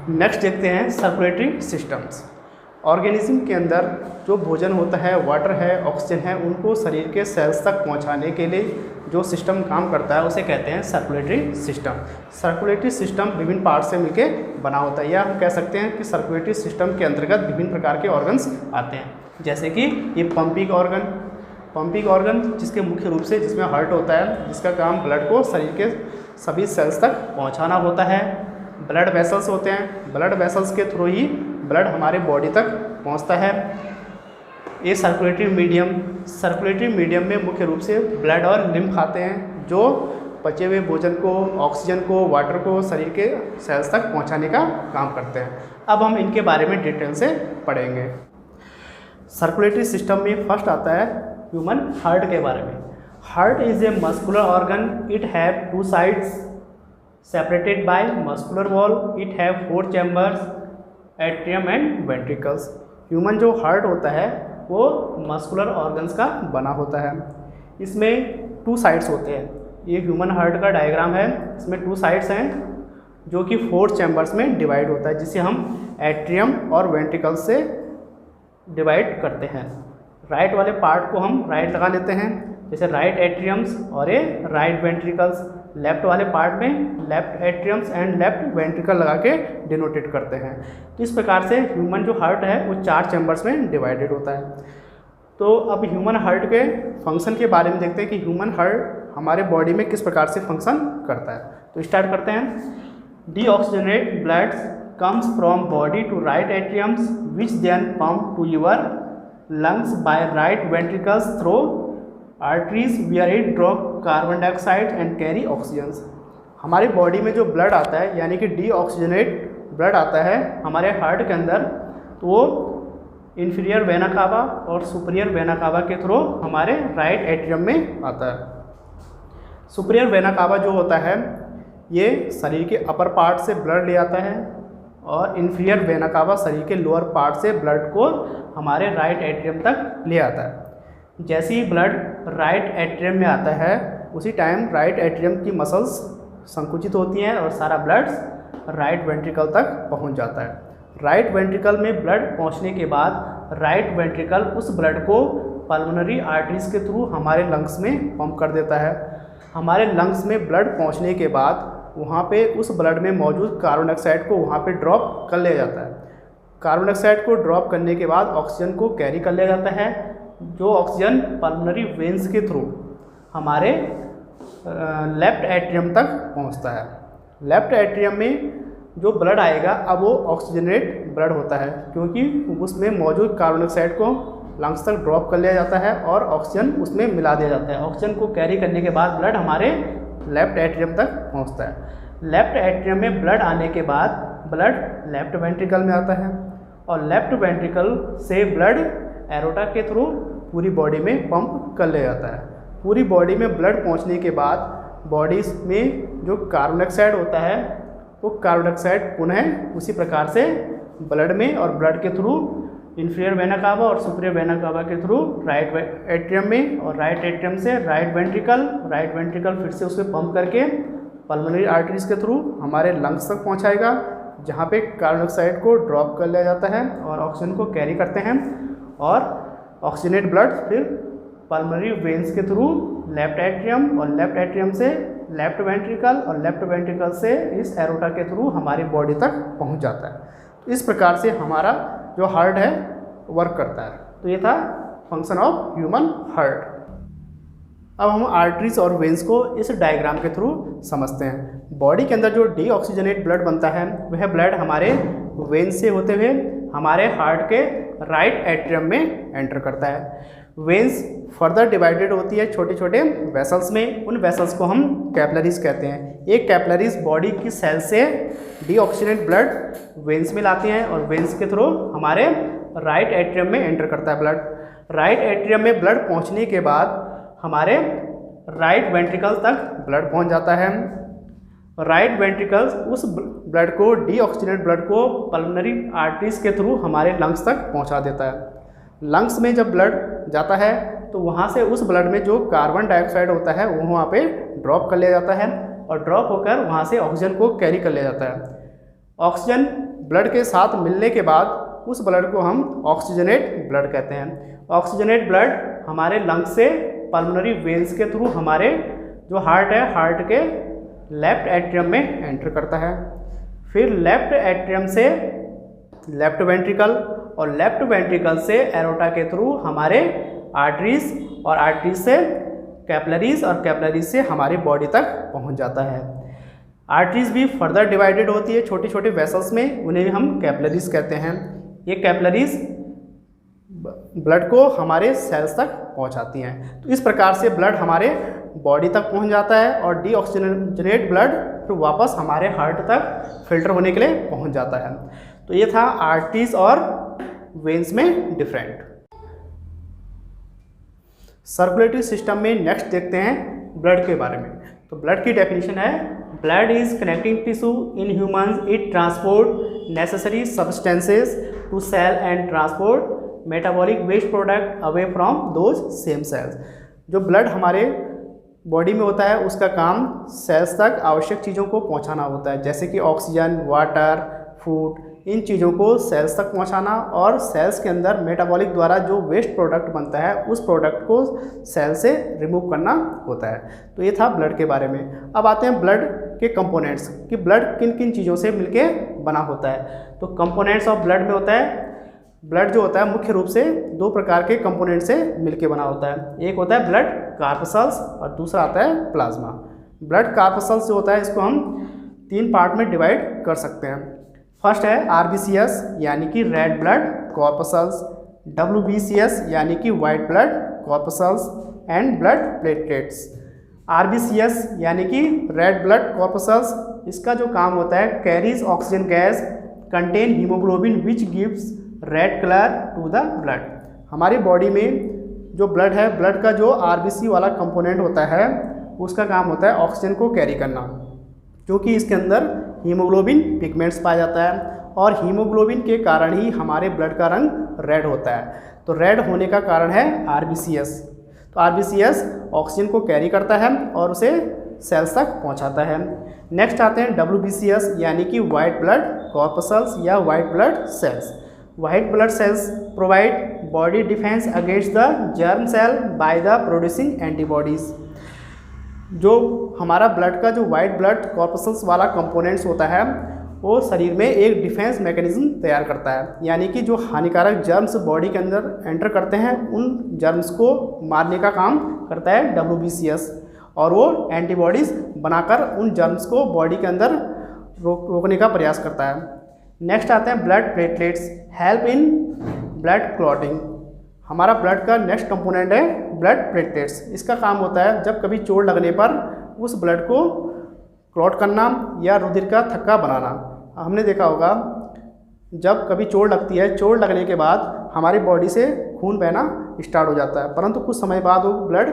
Next देखते हैं circulatory systems. Organism के अंदर जो भोजन होता है, वाटर है, ऑक्सीजन है, उनको शरीर के सेल्स तक पहुंचाने के लिए जो सिस्टम काम करता है उसे कहते हैं सर्कुलेटरी सिस्टम। सर्कुलेटरी सिस्टम विभिन्न पार्ट से मिलकर बना होता है, या हम कह सकते हैं कि सर्कुलेटरी सिस्टम के अंतर्गत विभिन्न प्रकार के ऑर्गन्स आते हैं, जैसे कि ये पंपिंग ऑर्गन जिसके मुख्य रूप से जिसमें हार्ट होता है, जिसका काम ब्लड को शरीर के सभी सेल्स तक पहुँचाना होता है। ब्लड वेसल्स होते हैं, ब्लड वेसल्स के थ्रू ही ब्लड हमारे बॉडी तक पहुंचता है। ये सर्कुलेटरी मीडियम में मुख्य रूप से ब्लड और लिम्फ आते हैं, जो पचे हुए भोजन को, ऑक्सीजन को, वाटर को शरीर के सेल्स तक पहुंचाने का काम करते हैं। अब हम इनके बारे में डिटेल से पढ़ेंगे। सर्कुलेटरी सिस्टम में फर्स्ट आता है ह्यूमन हार्ट के बारे में। Heart is a muscular organ, it have two sides separated by muscular wall, it have 4 chambers, atrium and ventricles। Human जो हार्ट होता है वो मस्कुलर ऑर्गन्स का बना होता है। इसमें 2 साइड्स होते हैं। ये ह्यूमन हार्ट का डायग्राम है, इसमें 2 साइड्स हैं जो कि 4 चैम्बर्स में डिवाइड होता है, जिसे हम एट्रियम और वेंट्रिकल्स से डिवाइड करते हैं। राइट वाले पार्ट को हम राइट लगा लेते हैं, जैसे राइट एट्रियम्स और ये राइट वेंट्रिकल्स। लेफ्ट वाले पार्ट में left atriums and left ventricle लगा के डिनोटेट करते हैं। तो इस प्रकार से ह्यूमन जो हार्ट है वो 4 चैम्बर्स में डिवाइडेड होता है। तो अब ह्यूमन हार्ट के फंक्शन के बारे में देखते हैं कि ह्यूमन हार्ट हमारे बॉडी में किस प्रकार से फंक्शन करता है। तो स्टार्ट करते हैं। Deoxygenate blood comes from body to right atriums which then pump to your lungs by right ventricles through arteries where it draw carbon dioxide and carry oxygen. हमारी बॉडी में जो ब्लड आता है, यानी कि डीऑक्सीजनेट ब्लड आता है हमारे हार्ट के अंदर, तो वो इंफीरियर वेना कावा और सुपीरियर वेना कावा के थ्रू हमारे राइट एट्रियम में आता है। सुपीरियर वेना कावा जो होता है ये शरीर के अपर पार्ट से ब्लड ले आता है, और इंफीरियर वेना कावा शरीर के लोअर पार्ट से ब्लड को हमारे राइट एट्रियम तक ले आता है। जैसे ही ब्लड राइट एट्रियम में आता है उसी टाइम राइट एट्रियम की मसल्स संकुचित होती हैं और सारा ब्लड राइट वेंट्रिकल तक पहुंच जाता है। राइट वेंट्रिकल में ब्लड पहुंचने के बाद राइट वेंट्रिकल उस ब्लड को पल्मोनरी आर्टरीज के थ्रू हमारे लंग्स में पंप कर देता है। हमारे लंग्स में ब्लड पहुंचने के बाद वहाँ पे उस ब्लड में मौजूद कार्बन डाइऑक्साइड को वहाँ पे ड्रॉप कर लिया जाता है। कार्बन डाइऑक्साइड को ड्रॉप करने के बाद ऑक्सीजन को कैरी कर लिया जाता है, जो ऑक्सीजन पल्मोनरी वेन्स के थ्रू हमारे लेफ्ट एट्रियम तक पहुंचता है। लेफ्ट एट्रियम में जो ब्लड आएगा अब वो ऑक्सीजनेट ब्लड होता है, क्योंकि उसमें मौजूद कार्बन डाइऑक्साइड को लंग्स तक ड्रॉप कर लिया जाता है और ऑक्सीजन उसमें मिला दिया जाता है। ऑक्सीजन को कैरी करने के बाद ब्लड हमारे लेफ्ट एट्रियम तक पहुँचता है। लेफ्ट एट्रियम में ब्लड आने के बाद ब्लड लेफ्ट वेंट्रिकल में आता है, और लेफ्ट वेंट्रिकल से ब्लड एरोटा के थ्रू पूरी बॉडी में पंप कर लिया जाता है। पूरी बॉडी में ब्लड पहुंचने के बाद बॉडी में जो कार्बन डाइऑक्साइड होता है वो कार्बन डाइऑक्साइड पुनः उसी प्रकार से ब्लड में और ब्लड के थ्रू इंफीरियर वेना कावा और सुपीरियर वेना कावा के थ्रू राइट एट्रियम में, और राइट एट्रियम से राइट वेंट्रिकल फिर से उसको पंप करके पल्मोनरी आर्टरीज के थ्रू हमारे लंग्स तक पहुँचाएगा, जहाँ पे कार्बन डाइऑक्साइड को ड्रॉप कर लिया जाता है और ऑक्सीजन को कैरी करते हैं, और ऑक्सीजनेट ब्लड फिर पल्मोनरी वेन्स के थ्रू लेफ्ट एट्रियम और लेफ्ट एट्रियम से लेफ्ट वेंट्रिकल और लेफ्ट वेंट्रिकल से इस एरोटा के थ्रू हमारी बॉडी तक पहुंच जाता है। तो इस प्रकार से हमारा जो हार्ट है वर्क करता है। तो ये था फंक्शन ऑफ ह्यूमन हार्ट। अब हम आर्टरीज और वेन्स को इस डायग्राम के थ्रू समझते हैं। बॉडी के अंदर जो डीऑक्सीजनेट ब्लड बनता है वह ब्लड हमारे वेन्स से होते हुए हमारे हार्ट के राइट एट्रियम में एंटर करता है। वेन्स फर्दर डिवाइडेड होती है छोटे छोटे वेसल्स में। उन वेसल्स को हम कैपिलरीज कहते हैं। एक कैपिलरीज बॉडी की सेल से डीऑक्सीजनेट ब्लड वेन्स में लाते हैं और वेन्स के थ्रू हमारे राइट एट्रियम में एंटर करता है ब्लड। राइट एट्रियम में ब्लड पहुंचने के बाद हमारे राइट वेंट्रिकल तक ब्लड पहुंच जाता है। राइट वेंट्रिकल्स उस ब्लड को डीऑक्सीजनेट ब्लड को पल्मोनरी आर्टरीज के थ्रू हमारे लंग्स तक पहुंचा देता है। लंग्स में जब ब्लड जाता है तो वहाँ से उस ब्लड में जो कार्बन डाइऑक्साइड होता है वो वहाँ पे ड्रॉप कर लिया जाता है और ड्रॉप होकर वहाँ से ऑक्सीजन को कैरी कर लिया जाता है। ऑक्सीजन ब्लड के साथ मिलने के बाद उस ब्लड को हम ऑक्सीजनेट ब्लड कहते हैं। ऑक्सीजनेट ब्लड हमारे लंग्स से पल्मोनरी वेन्स के थ्रू हमारे जो हार्ट है, हार्ट के लेफ्ट एट्रियम में एंटर करता है। फिर लेफ्ट एट्रियम से लेफ्ट वेंट्रिकल और लेफ्ट वेंट्रिकल से एरोटा के थ्रू हमारे आर्टरीज और आर्टरीज से कैपिलरीज और कैपिलरीज से हमारी बॉडी तक पहुंच जाता है। आर्टरीज भी फर्दर डिवाइडेड होती है छोटे छोटे वेसल्स में, उन्हें भी हम कैपिलरीज कहते हैं। ये कैपिलरीज ब्लड को हमारे सेल्स तक पहुंचाती हैं। तो इस प्रकार से ब्लड हमारे बॉडी तक पहुंच जाता है और डीऑक्सीजनेट ब्लड फिर वापस हमारे हार्ट तक फिल्टर होने के लिए पहुंच जाता है। तो ये था आर्टरीज और वेन्स में डिफरेंट। सर्कुलेटरी सिस्टम में नेक्स्ट देखते हैं ब्लड के बारे में। तो ब्लड की डेफिनेशन है, blood is connecting tissue in humans, it transport necessary substances to cell and transport metabolic waste product away from those same cells. जो ब्लड हमारे बॉडी में होता है उसका काम सेल्स तक आवश्यक चीज़ों को पहुंचाना होता है, जैसे कि ऑक्सीजन, वाटर, फूड, इन चीज़ों को सेल्स तक पहुंचाना और सेल्स के अंदर मेटाबॉलिक द्वारा जो वेस्ट प्रोडक्ट बनता है उस प्रोडक्ट को सेल से रिमूव करना होता है। तो ये था ब्लड के बारे में। अब आते हैं ब्लड के कंपोनेंट्स कि ब्लड किन किन चीज़ों से मिलके बना होता है। तो कंपोनेंट्स ऑफ ब्लड में होता है, ब्लड जो होता है मुख्य रूप से दो प्रकार के कंपोनेंट से मिलके बना होता है। एक होता है ब्लड कार्पसल्स और दूसरा आता है प्लाज्मा। ब्लड कार्पसल्स जो होता है इसको हम 3 पार्ट में डिवाइड कर सकते हैं। फर्स्ट है RBCS यानी कि रेड ब्लड कॉर्पसल्स, WBCS यानी कि white blood corpuscles and blood platelets. RBCS यानी कि रेड ब्लड कॉर्पसल्स, इसका जो काम होता है carries oxygen gas contain haemoglobin which gives red colour to the blood. हमारी बॉडी में जो ब्लड है, ब्लड का जो RBC वाला कंपोनेंट होता है उसका काम होता है ऑक्सीजन को कैरी करना, क्योंकि इसके अंदर हीमोग्लोबिन पिगमेंट्स पाया जाता है और हीमोग्लोबिन के कारण ही हमारे ब्लड का रंग रेड होता है। तो रेड होने का कारण है RBCS। तो RBCS ऑक्सीजन को कैरी करता है और उसे सेल्स तक पहुंचाता है। नेक्स्ट आते हैं WBCS यानी कि वाइट ब्लड कॉर्पसल्स या white blood cells. White blood cells provide body defence against the germ cell by the producing antibodies. जो हमारा ब्लड का जो वाइट ब्लड कॉर्पसल्स वाला कंपोनेंट्स होता है वो शरीर में एक डिफेंस मैकेनिज्म तैयार करता है, यानी कि जो हानिकारक जर्म्स बॉडी के अंदर एंटर करते हैं उन जर्म्स को मारने का काम करता है WBCS और वो एंटीबॉडीज़ बनाकर उन जर्म्स को बॉडी के अंदर रोकने का प्रयास करता है। नेक्स्ट आते हैं blood platelets, help in blood clotting. हमारा ब्लड का नेक्स्ट कंपोनेंट है ब्लड प्लेटलेट्स। इसका काम होता है जब कभी चोट लगने पर उस ब्लड को क्लॉट करना या रुधिर का थक्का बनाना। हमने देखा होगा जब कभी चोट लगती है, चोट लगने के बाद हमारी बॉडी से खून बहना स्टार्ट हो जाता है, परंतु कुछ समय बाद वो ब्लड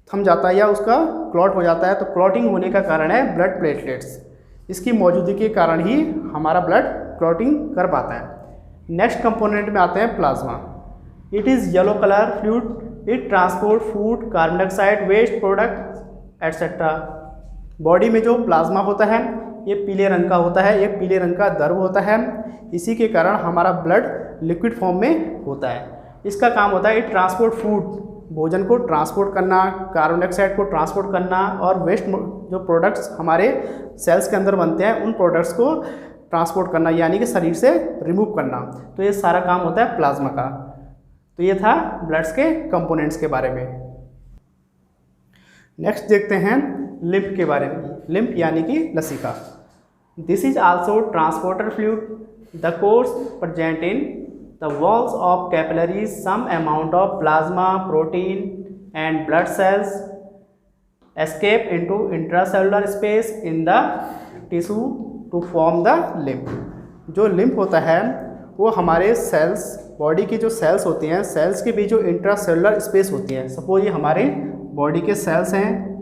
थम जाता है या उसका क्लॉट हो जाता है। तो क्लॉटिंग होने का कारण है ब्लड प्लेटलेट्स। इसकी मौजूदगी के कारण ही हमारा ब्लड क्लॉटिंग कर पाता है। नेक्स्ट कंपोनेंट में आते हैं plasma. It is yellow colour fluid, it transport food, carbon dioxide, waste product etcetera. Body में जो प्लाज्मा होता है ये पीले रंग का होता है, ये पीले रंग का द्रव होता है। इसी के कारण हमारा ब्लड लिक्विड फॉर्म में होता है। इसका काम होता है इट ट्रांसपोर्ट फूड, भोजन को ट्रांसपोर्ट करना, कार्बन डाइऑक्साइड को ट्रांसपोर्ट करना और वेस्ट जो प्रोडक्ट्स हमारे सेल्स के अंदर बनते हैं उन प्रोडक्ट्स को ट्रांसपोर्ट करना, यानी कि शरीर से रिमूव करना। तो ये सारा काम होता है प्लाज्मा का। तो ये था ब्लड्स के कंपोनेंट्स के बारे में। नेक्स्ट देखते हैं लिम्फ के बारे में। लिम्फ यानी कि लसिका। This is also transporter fluid, the course present in the walls of capillaries, some amount of plasma, protein and blood cells escape into intracellular space in the tissue to form the lymph. जो lymph होता है वो हमारे sales, body की जो sales होती हैं, sales के बीच जो इंट्रासेलुलर स्पेस होती है, सपोज ये हमारे बॉडी के सेल्स हैं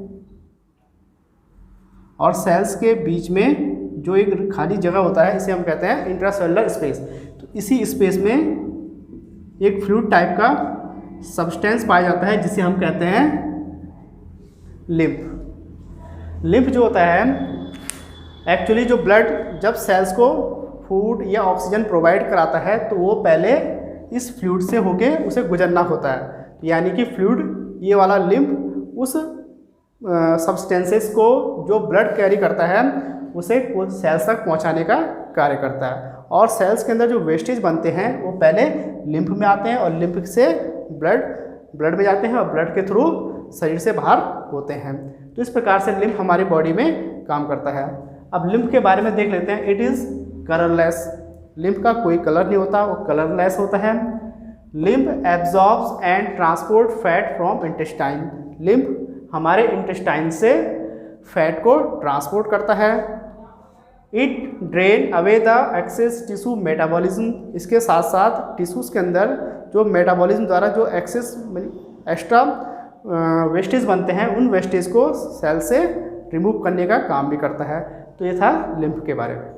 और सेल्स के बीच में जो एक खाली जगह होता है इसे हम कहते हैं इंट्रासेलुलर स्पेस। तो इसी स्पेस में एक फ्लूइड टाइप का सब्सटेंस पाया जाता है जिसे हम कहते हैं लिम्फ। लिम्फ जो होता है एक्चुअली जो ब्लड जब सेल्स को फूड या ऑक्सीजन प्रोवाइड कराता है तो वो पहले इस फ्लूइड से होके उसे गुजरना होता है, यानी कि फ्लूइड ये वाला लिम्फ उस सब्सटेंसेस को जो ब्लड कैरी करता है उसे सेल्स तक पहुंचाने का कार्य करता है। और सेल्स के अंदर जो वेस्टेज बनते हैं वो पहले लिम्फ में आते हैं और लिम्फ से ब्लड में जाते हैं और ब्लड के थ्रू शरीर से बाहर होते हैं। तो इस प्रकार से लिम्फ हमारी बॉडी में काम करता है। अब लिम्फ के बारे में देख लेते हैं। It is colourless. लिम्फ का कोई कलर नहीं होता, वो कलरलेस होता है। Lymph absorbs and transport fat from intestine. Lymph हमारे इंटेस्टाइन से फैट को ट्रांसपोर्ट करता है। It drain away the excess tissue metabolism. इसके साथ साथ टिश्यूज़ के अंदर जो मेटाबॉलिज्म द्वारा जो एक्सेस एक्स्ट्रा वेस्टेज बनते हैं उन वेस्टेज को सेल से रिमूव करने का काम भी करता है। तो ये था लिम्फ के बारे में।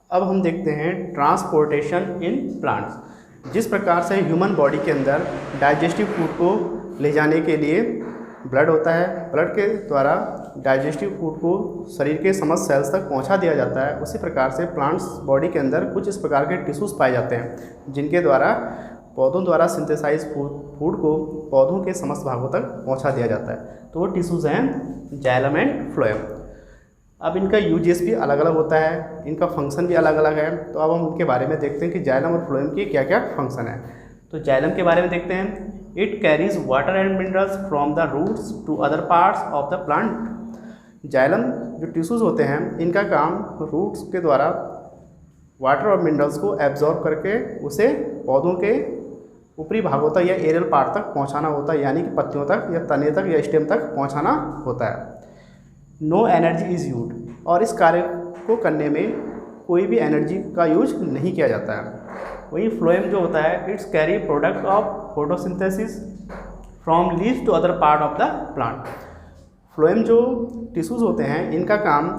अब हम देखते हैं ट्रांसपोर्टेशन इन प्लांट्स। जिस प्रकार से ह्यूमन बॉडी के अंदर डाइजेस्टिव फूड को ले जाने के लिए ब्लड होता है, ब्लड के द्वारा डाइजेस्टिव फूड को शरीर के समस्त सेल्स तक पहुंचा दिया जाता है, उसी प्रकार से प्लांट्स बॉडी के अंदर कुछ इस प्रकार के टिश्यूज़ पाए जाते हैं जिनके द्वारा पौधों द्वारा सिंथेसाइज फूड को पौधों के समस्त भागों तक पहुंचा दिया जाता है। तो वो टिश्यूज़ हैं जाइलम एंड फ्लोएम। अब इनका यूजेस भी अलग अलग होता है, इनका फंक्शन भी अलग अलग है। तो अब हम उनके बारे में देखते हैं कि जाइलम और फ्लोएम की क्या क्या फंक्शन है। तो जाइलम के बारे में देखते हैं। It carries water and minerals from the roots to other parts of the plant. Xylem जो टिश्यूज़ होते हैं इनका काम रूट्स के द्वारा वाटर और मिनरल्स को एब्जॉर्ब करके उसे पौधों के ऊपरी भागों तक या एरियल पार्ट तक पहुंचाना होता है, यानी कि पत्तियों तक या तने तक या स्टेम तक पहुंचाना होता है। No energy is used. और इस कार्य को करने में कोई भी एनर्जी का यूज नहीं किया जाता है। वही फ्लोएम जो होता है it's carry product of photosynthesis from leaves to other part of the plant. Phloem जो टिश्यूज़ होते हैं इनका काम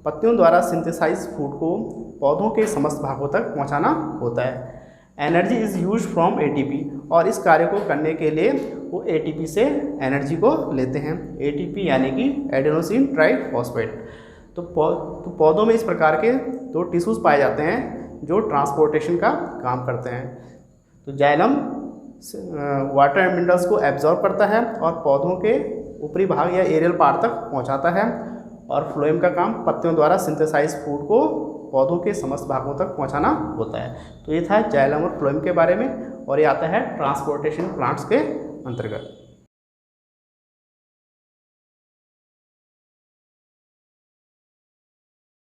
पत्तियों द्वारा सिंथेसाइज फूड को पौधों के समस्त भागों तक पहुंचाना होता है। Energy is used from ATP. और इस कार्य को करने के लिए वो एटीपी से एनर्जी को लेते हैं। एटीपी यानी कि एडेनोसिन ट्राइफॉस्फेट। तो पौधों में इस प्रकार के दो टिश्यूज़ पाए जाते हैं जो ट्रांसपोर्टेशन का काम करते हैं। तो जाइलम वाटर एंड मिनरल्स को एब्जॉर्ब करता है और पौधों के ऊपरी भाग या एरियल पार्ट तक पहुंचाता है। और फ्लोएम का काम पत्तियों द्वारा सिंथेसाइज फूड को पौधों के समस्त भागों तक पहुंचाना होता है। तो ये था जाइलम और फ्लोएम के बारे में, और ये आता है ट्रांसपोर्टेशन प्लांट्स के अंतर्गत।